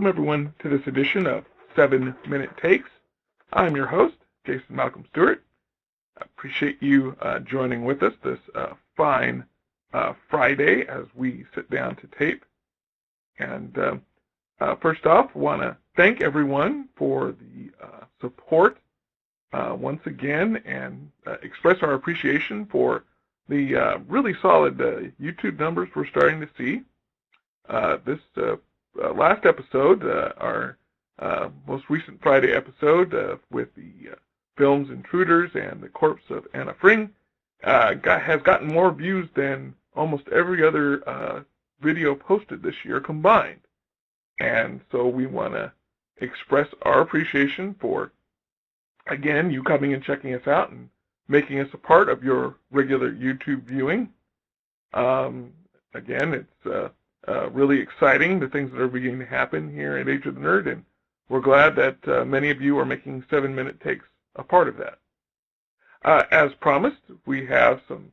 everyone to this edition of 7-Minute Takes. I'm your host, Jason Malcolm Stewart. I appreciate you joining with us this fine Friday as we sit down to tape. And first off, I want to thank everyone for the support once again and express our appreciation for the really solid YouTube numbers we're starting to see. This last episode, our most recent Friday episode with the films Intruders and The Corpse of Anna Fring has gotten more views than almost every other video posted this year combined. And so we want to express our appreciation for, again, you coming and checking us out and making us a part of your regular YouTube viewing. Again, it's really exciting, the things that are beginning to happen here at Age of the Nerd, and we're glad that many of you are making 7-Minute Takes a part of that. As promised, we have some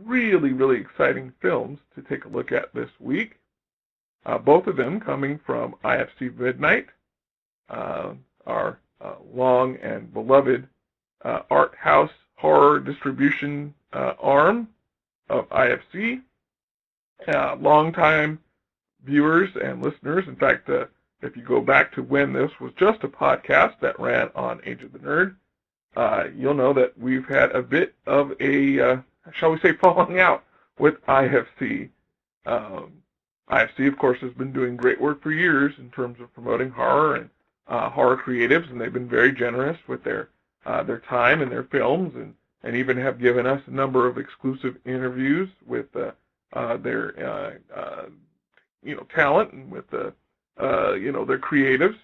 really exciting films to take a look at this week. Both of them coming from IFC Midnight, our long and beloved art house horror distribution arm of IFC. Long-time viewers and listeners. In fact, if you go back to when this was just a podcast that ran on Age of the Nerd, you'll know that we've had a bit of a, shall we say, falling out with IFC. IFC, of course, has been doing great work for years in terms of promoting horror and horror creatives, and they've been very generous with their time and their films, and even have given us a number of exclusive interviews with their talent and with their creatives.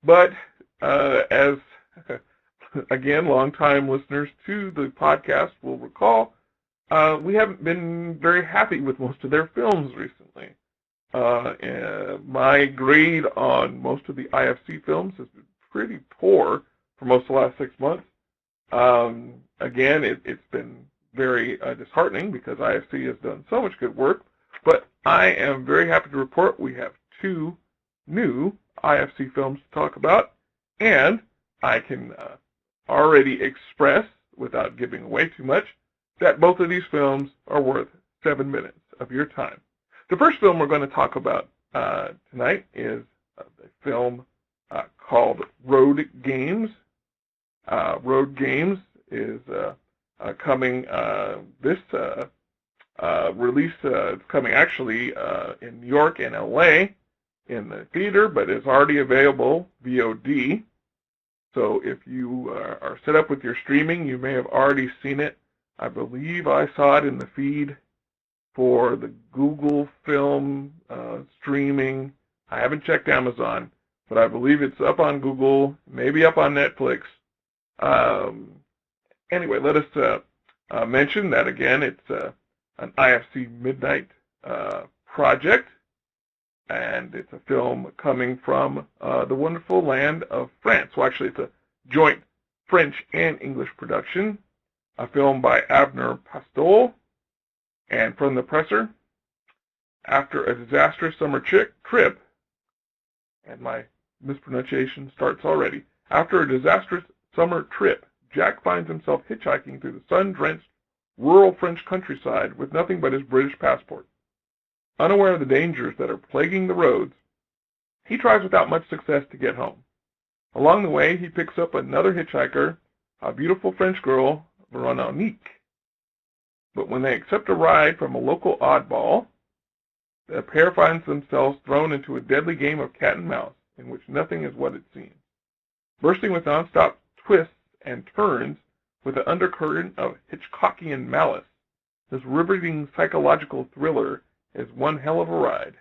But as again, longtime listeners to the podcast will recall, we haven't been very happy with most of their films recently. My grade on most of the IFC films has been pretty poor for most of the last 6 months. Again, it's been very disheartening because IFC has done so much good work, but I am very happy to report we have 2 new IFC films to talk about, and I can already express, without giving away too much, that both of these films are worth 7 minutes of your time. The first film we're going to talk about tonight is a film called ROAD GAMES. ROAD GAMES is coming, this release is coming actually in New York and LA in the theater, but is already available VOD. So if you are set up with your streaming, you may have already seen it. I believe I saw it in the feed for the Google Film streaming. I haven't checked Amazon, but I believe it's up on Google, maybe up on Netflix. Anyway, let us mention that, again, it's an IFC Midnight project, and it's a film coming from the wonderful land of France. Well, actually, it's a joint French and English production, a film by Avner Pastol. And from the presser, after a disastrous summer trip, and my mispronunciation starts already, after a disastrous summer trip, Jack finds himself hitchhiking through the sun-drenched rural French countryside with nothing but his British passport. Unaware of the dangers that are plaguing the roads, he tries without much success to get home. Along the way, he picks up another hitchhiker, a beautiful French girl, Veronique. But when they accept a ride from a local oddball, the pair finds themselves thrown into a deadly game of cat and mouse in which nothing is what it seems. Bursting with nonstop twists and turns with an undercurrent of Hitchcockian malice, this riveting psychological thriller is one hell of a ride.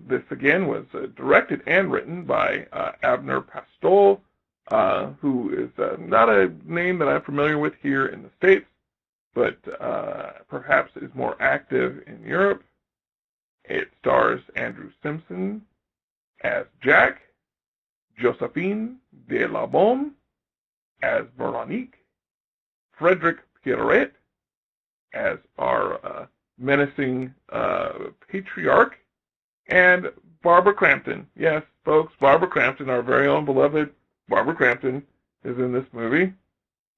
This, again, was directed and written by Avner Pastol, who is not a name that I'm familiar with here in the States, but perhaps is more active in Europe. It stars Andrew Simpson as Jack, Josephine de la Beaume as Veronique, Frederick Pierret as our menacing patriarch, and Barbara Crampton. Yes, folks, Barbara Crampton, our very own beloved Barbara Crampton, is in this movie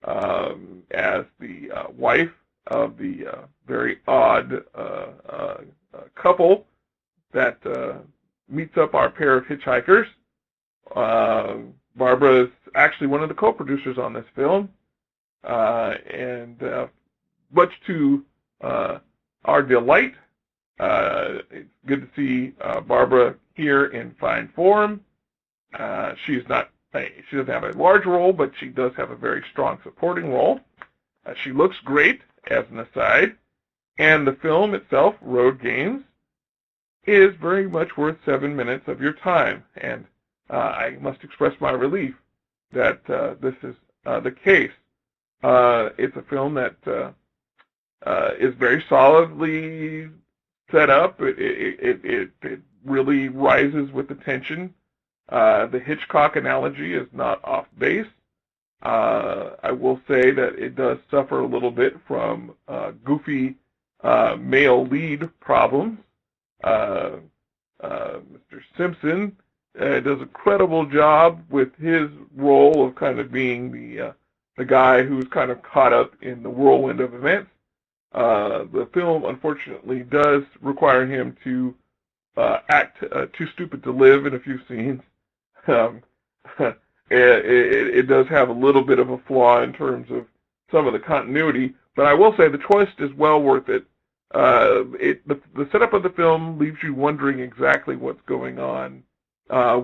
as the wife of the very odd couple that meets up our pair of hitchhikers. Barbara is actually one of the co-producers on this film, and much to our delight, it's good to see Barbara here in fine form. She doesn't have a large role, but she does have a very strong supporting role. She looks great, as an aside, and the film itself, Road Games, is very much worth 7 minutes of your time, and I must express my relief that this is the case. It's a film that is very solidly set up. It really rises with the tension. The Hitchcock analogy is not off base. I will say that it does suffer a little bit from goofy male lead problems. Mr. Simpson does a credible job with his role of kind of being the guy who's kind of caught up in the whirlwind of events. The film, unfortunately, does require him to act too stupid to live in a few scenes. It does have a little bit of a flaw in terms of some of the continuity, but I will say the twist is well worth it. The setup of the film leaves you wondering exactly what's going on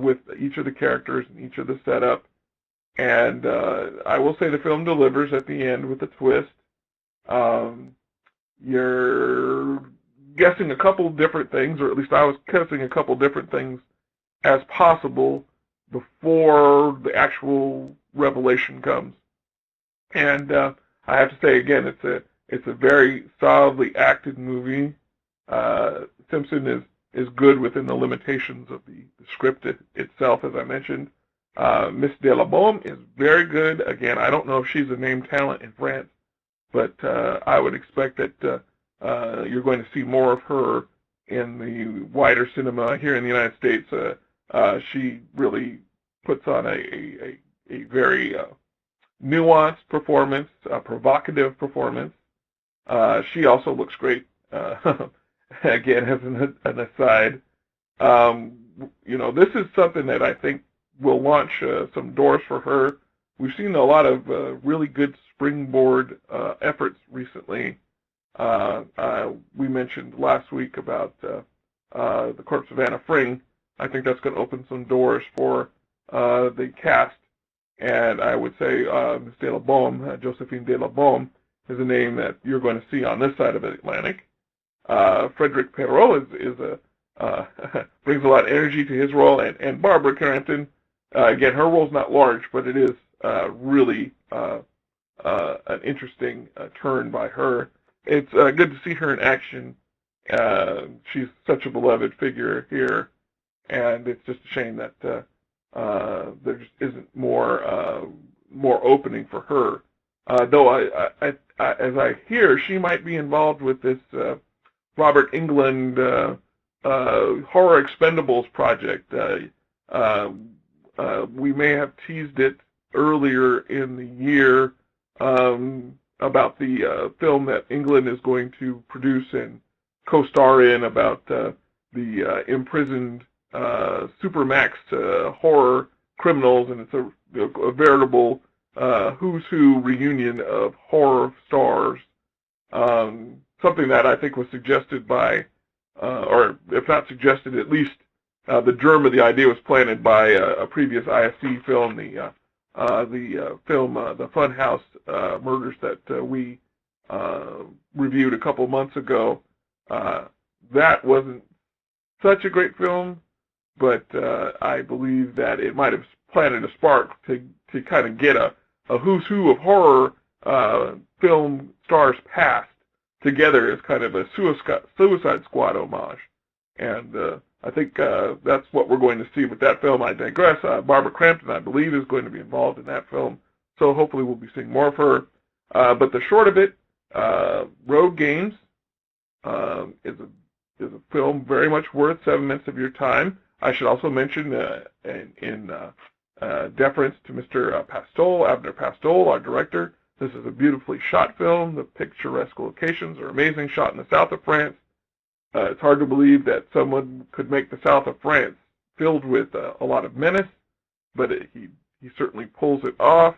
with each of the characters and each of the setup, and I will say the film delivers at the end with a twist. You're guessing a couple different things, or at least I was guessing a couple different things as possible before the actual revelation comes. And I have to say again, it's a very solidly acted movie. Simpson is good within the limitations of the script itself, as I mentioned. Miss de la Baume is very good. Again, I don't know if she's a named talent in France, but I would expect that you're going to see more of her in the wider cinema here in the United States. She really puts on a very nuanced performance, a provocative performance. She also looks great. Again, as an aside, this is something that I think will launch some doors for her. We've seen a lot of really good springboard efforts recently. We mentioned last week about the Corpse of Anna Fring. I think that's going to open some doors for the cast. And I would say Ms. de la Baume, Josephine de la Baume, is a name that you're going to see on this side of the Atlantic. Frederic Perrault brings a lot of energy to his role, and Barbara Crampton, again, her role's not large, but it is really an interesting turn by her. It's good to see her in action. She's such a beloved figure here, and it's just a shame that there just isn't more opening for her. Though as I hear, she might be involved with this Robert Englund Horror Expendables project. We may have teased it earlier in the year about the film that Englund is going to produce and co-star in about the imprisoned supermax horror criminals, and it's a veritable who's who reunion of horror stars. Something that I think was suggested by, or if not suggested, at least the germ of the idea was planted by a previous IFC film, the film The Funhouse Murders that we reviewed a couple months ago. That wasn't such a great film, but I believe that it might have planted a spark to kind of get a who's who of horror film stars past together as kind of a Suicide Squad homage. And I think that's what we're going to see with that film. I digress. Barbara Crampton, I believe, is going to be involved in that film, so hopefully we'll be seeing more of her. But the short of it, Road Games is a film very much worth 7 minutes of your time. I should also mention, in deference to Mr. Pastol, Abner Pastol, our director, this is a beautifully shot film. The picturesque locations are amazing, shot in the south of France. It's hard to believe that someone could make the south of France filled with a lot of menace, but he certainly pulls it off.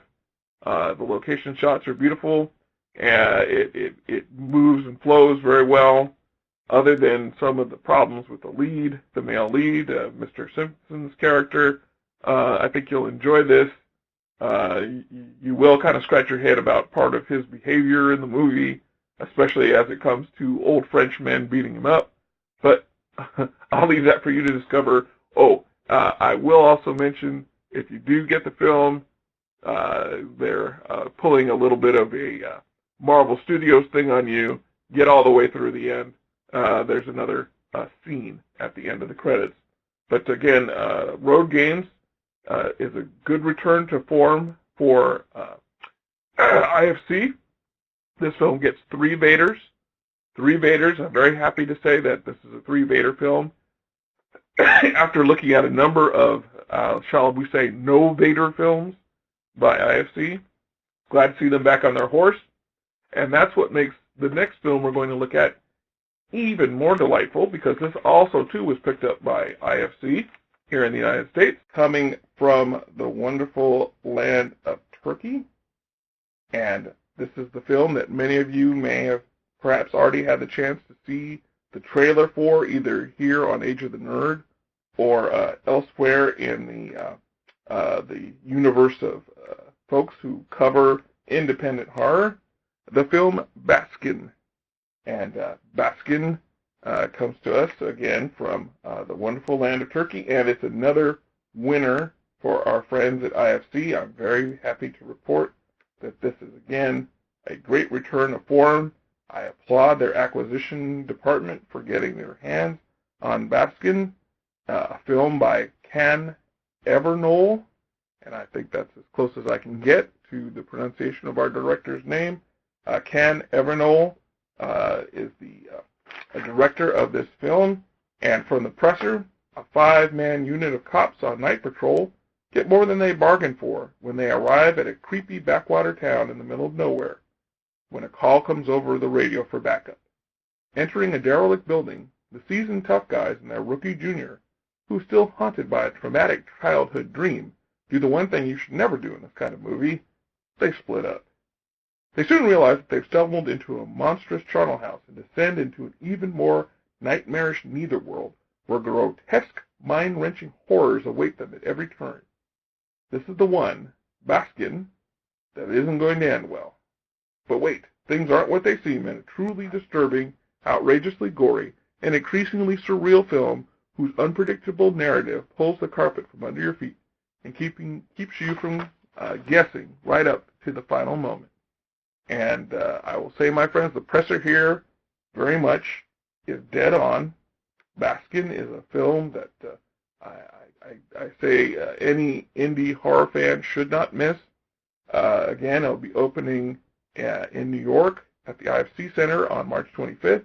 The location shots are beautiful, and it moves and flows very well. Other than some of the problems with the male lead, Mr. Simpson's character, I think you'll enjoy this. You will kind of scratch your head about part of his behavior in the movie, especially as it comes to old French men beating him up. But I'll leave that for you to discover. I will also mention, if you do get the film, they're pulling a little bit of a Marvel Studios thing on you. Get all the way through the end. There's another scene at the end of the credits. But again, Road Games is a good return to form for IFC. This film gets 3 Vaders. 3 Vaders. I'm very happy to say that this is a 3 Vader film. After looking at a number of, shall we say, no Vader films by IFC, glad to see them back on their horse. And that's what makes the next film we're going to look at even more delightful, because this also, too, was picked up by IFC here in the United States, coming from the wonderful land of Turkey. And this is the film that many of you may have perhaps already had the chance to see the trailer for, either here on Age of the Nerd or elsewhere in the universe of folks who cover independent horror, the film Baskin. And Baskin comes to us again from the wonderful land of Turkey, and it's another winner for our friends at IFC. I'm very happy to report that this is, again, a great return of form. I applaud their acquisition department for getting their hands on Baskin, a film by Can Evernol, and I think that's as close as I can get to the pronunciation of our director's name. Can Evernol is the director of this film, and from the presser, a 5-man unit of cops on night patrol get more than they bargained for when they arrive at a creepy backwater town in the middle of nowhere, when a call comes over the radio for backup. Entering a derelict building, the seasoned tough guys and their rookie junior, who's still haunted by a traumatic childhood dream, do the one thing you should never do in this kind of movie: they split up. They soon realize that they've stumbled into a monstrous charnel house and descend into an even more nightmarish netherworld where grotesque, mind-wrenching horrors await them at every turn. This is the one, Baskin, that isn't going to end well. But wait, things aren't what they seem in a truly disturbing, outrageously gory, and increasingly surreal film whose unpredictable narrative pulls the carpet from under your feet and keeps you from guessing right up to the final moment. And I will say, my friends, the presser here very much is dead on. Baskin is a film that I say any indie horror fan should not miss. Again, it'll be opening in New York at the IFC Center on March 25th,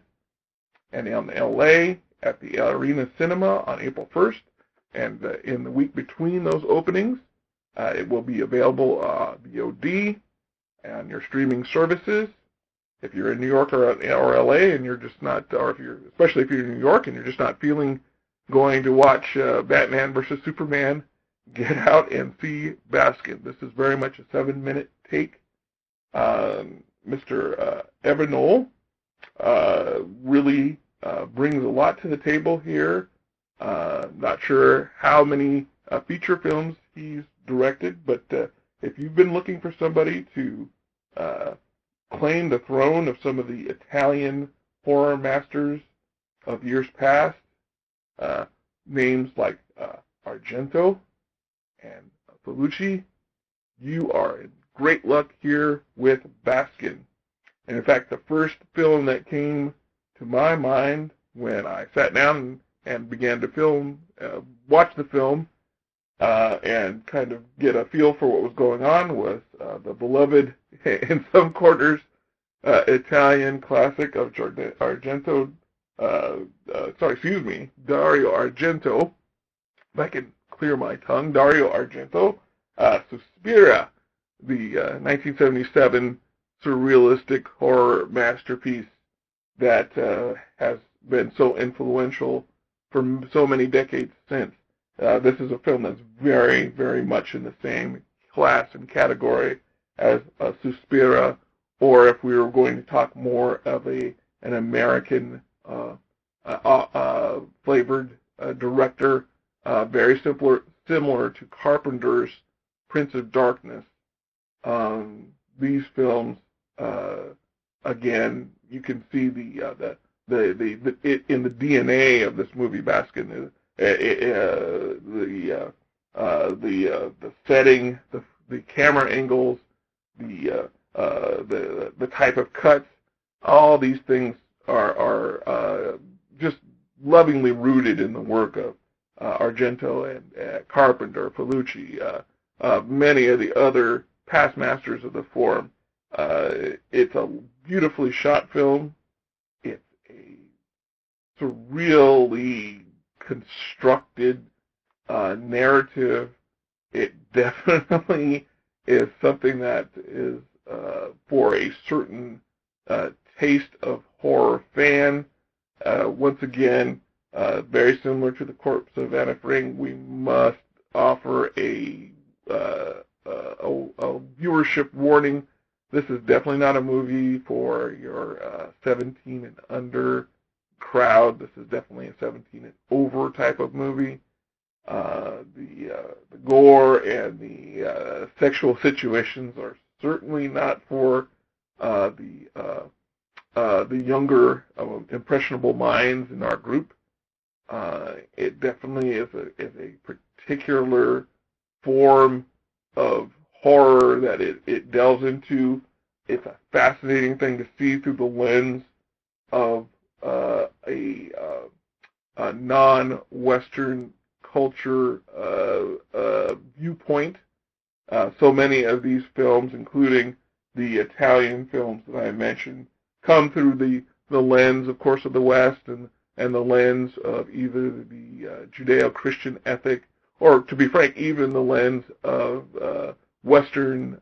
and in LA at the Arena Cinema on April 1st. And in the week between those openings, it will be available VOD and your streaming services. If you're in New York or LA and you're just not, especially if you're in New York and you're just not feeling going to watch Batman versus Superman, get out and see Baskin. This is very much a 7-minute take. Mr. Evernol really brings a lot to the table here. Not sure how many feature films he's directed, but if you've been looking for somebody to claim the throne of some of the Italian horror masters of years past, names like Argento and Fulci, you are in great luck here with Baskin. And in fact, the first film that came to my mind when I sat down and began to watch the film, and kind of get a feel for what was going on was the beloved, in some quarters, Italian classic of Dario Argento, if I can clear my tongue, Dario Argento, Suspiria, the 1977 surrealistic horror masterpiece that has been so influential for so many decades since. This is a film that's very, very much in the same class and category as Suspiria, or if we were going to talk more of an American flavored director, very similar to Carpenter's Prince of Darkness. These films, again, you can see the in the DNA of this movie, Baskin, the setting, the camera angles, the type of cuts, all these things are just lovingly rooted in the work of Argento and Carpenter, Pellucci, many of the other past masters of the form. It's a beautifully shot film. It's a surreally constructed narrative. It definitely is something that is for a certain taste of horror fan. Once again, very similar to The Corpse of Anna Fring, we must offer a viewership warning. This is definitely not a movie for your 17 and under crowd. This is definitely a 17 and over type of movie. The gore and the sexual situations are certainly not for the younger impressionable minds in our group. It definitely is a particular form of horror that it delves into. It's a fascinating thing to see through the lens of a non-Western culture viewpoint. So many of these films, including the Italian films that I mentioned, come through the lens, of course, of the West and the lens of either the Judeo-Christian ethic, or, to be frank, even the lens of Western,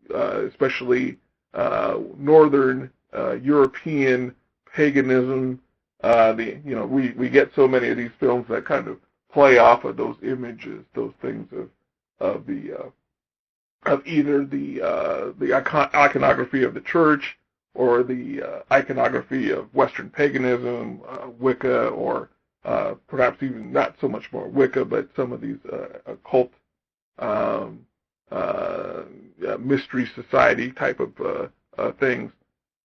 especially Northern European paganism. We get so many of these films that kind of play off of those images, those things of either the iconography of the church or the iconography of Western paganism, Wicca, or perhaps even not so much more Wicca, but some of these occult mystery society type of things.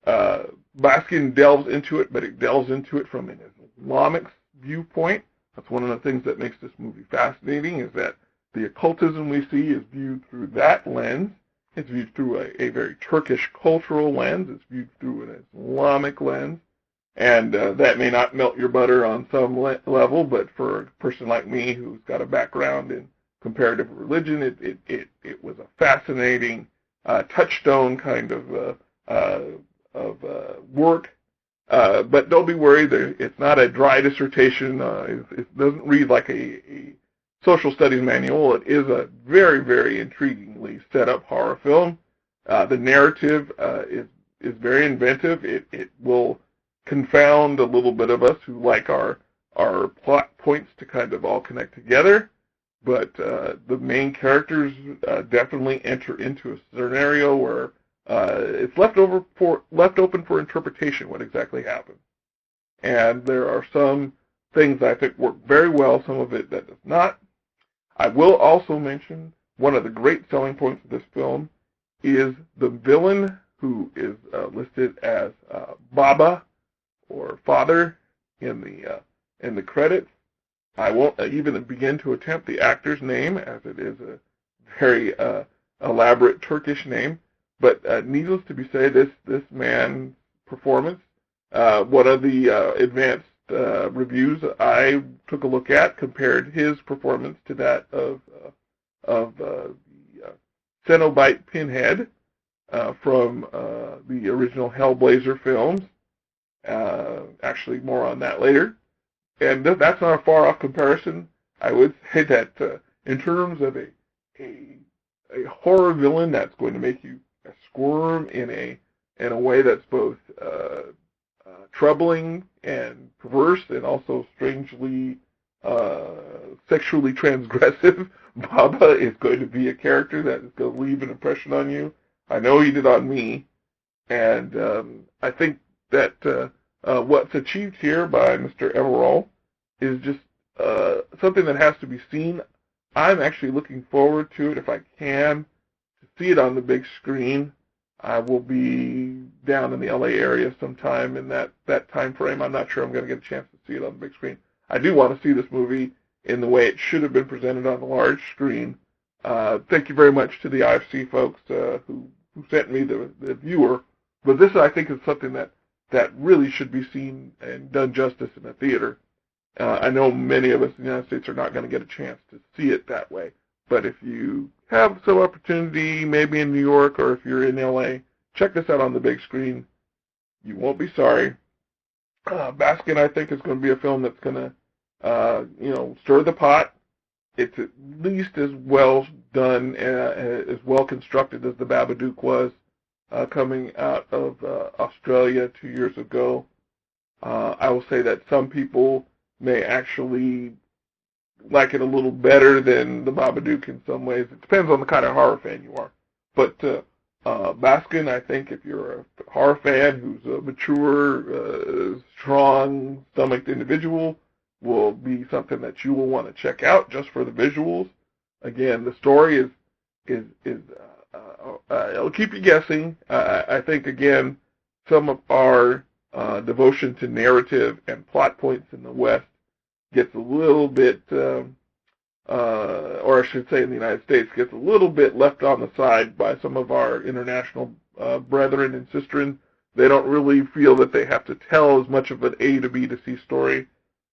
Baskin delves into it, but it delves into it from an Islamic viewpoint. That's one of the things that makes this movie fascinating, is that the occultism we see is viewed through that lens. It's viewed through a very Turkish cultural lens. It's viewed through an Islamic lens. And that may not melt your butter on some level, but for a person like me who's got a background in comparative religion, it was a fascinating touchstone kind of work. But don't be worried, it's not a dry dissertation. It doesn't read like a social studies manual. It is a very, very intriguingly set up horror film. The narrative is very inventive. It will confound a little bit of us who like our plot points to kind of all connect together. But the main characters definitely enter into a scenario where it's left open for interpretation what exactly happened. And there are some things I think work very well, some of it that does not. I will also mention one of the great selling points of this film is the villain, who is listed as Baba, or Father, in the credits. I won't even begin to attempt the actor's name, as it is a very elaborate Turkish name. But needless to be said, this man's performance, one of the advanced reviews I took a look at compared his performance to that of the Cenobite Pinhead from the original Hellblazer films. Actually, more on that later. And that's not a far-off comparison. I would say that in terms of a horror villain that's going to make you squirm in a way that's both troubling and perverse and also strangely sexually transgressive, Baba is going to be a character that is going to leave an impression on you. I know he did on me, and I think that what's achieved here by Mr. Everall is just something that has to be seen. I'm actually looking forward to it if I can to see it on the big screen. I will be down in the LA area sometime in that time frame. I'm not sure I'm going to get a chance to see it on the big screen. I do want to see this movie in the way it should have been presented on the large screen. Thank you very much to the IFC folks who sent me the viewer. But this, I think, is something that really should be seen and done justice in a theater. I know many of us in the United States are not going to get a chance to see it that way. But if you have some opportunity, maybe in New York or if you're in LA, check this out on the big screen. You won't be sorry. Baskin, I think, is going to be a film that's going to, stir the pot. It's at least as well done, as well constructed as the Babadook was coming out of Australia 2 years ago. I will say that some people may actually like it a little better than the Babadook in some ways. It depends on the kind of horror fan you are. But Baskin, I think if you're a horror fan who's a mature, strong-stomached individual, will be something that you will want to check out just for the visuals. Again, the story it'll keep you guessing. I think, again, some of our devotion to narrative and plot points in the West gets a little bit, or I should say in the United States, gets a little bit left on the side by some of our international brethren and sistren. They don't really feel that they have to tell as much of an A to B to C story.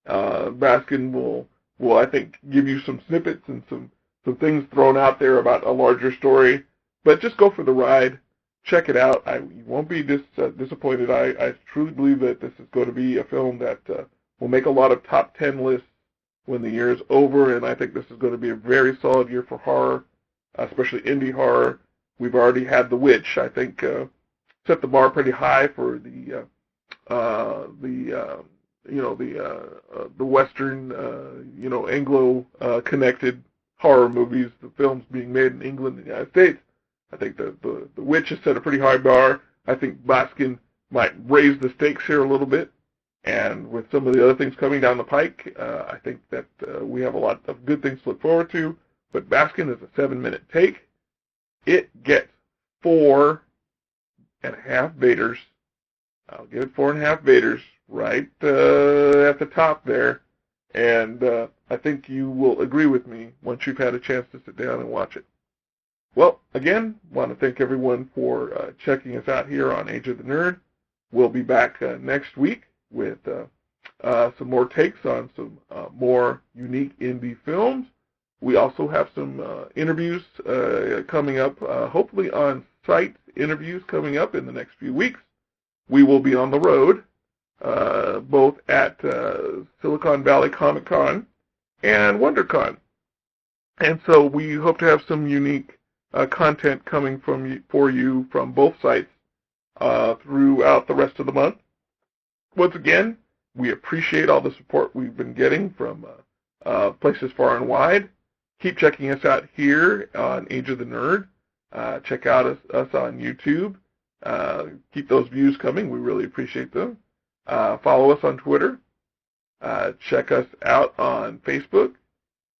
Baskin will, I think, give you some snippets and some things thrown out there about a larger story. But just go for the ride. Check it out. You won't be disappointed. I truly believe that this is going to be a film that will make a lot of top 10 lists when the year is over, and I think this is going to be a very solid year for horror, especially indie horror. We've already had The Witch, I think, set the bar pretty high for the Western, Anglo connected horror movies, the films being made in England and the United States. I think the Witch has set a pretty high bar. I think Baskin might raise the stakes here a little bit. And with some of the other things coming down the pike, I think that we have a lot of good things to look forward to. But Baskin is a 7-minute take. It gets 4.5 Vaders. I'll give it 4.5 Vaders right at the top there. And I think you will agree with me once you've had a chance to sit down and watch it. Well, again, want to thank everyone for checking us out here on Age of the Nerd. We'll be back next week with some more takes on some more unique indie films. We also have some interviews coming up, hopefully on-site interviews coming up in the next few weeks. We will be on the road, both at Silicon Valley Comic Con and WonderCon. And so we hope to have some unique content coming for you from both sites throughout the rest of the month. Once again, we appreciate all the support we've been getting from places far and wide. Keep checking us out here on Age of the Nerd. Check out us on YouTube. Keep those views coming. We really appreciate them. Follow us on Twitter. Check us out on Facebook.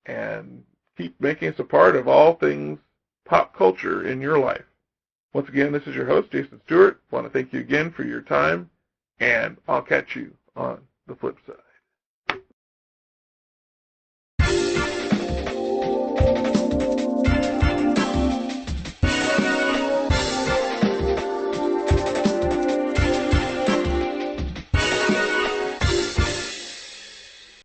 And keep making us a part of all things pop culture in your life. Once again, this is your host, Jason Stewart. I want to thank you again for your time. And I'll catch you on the flip side.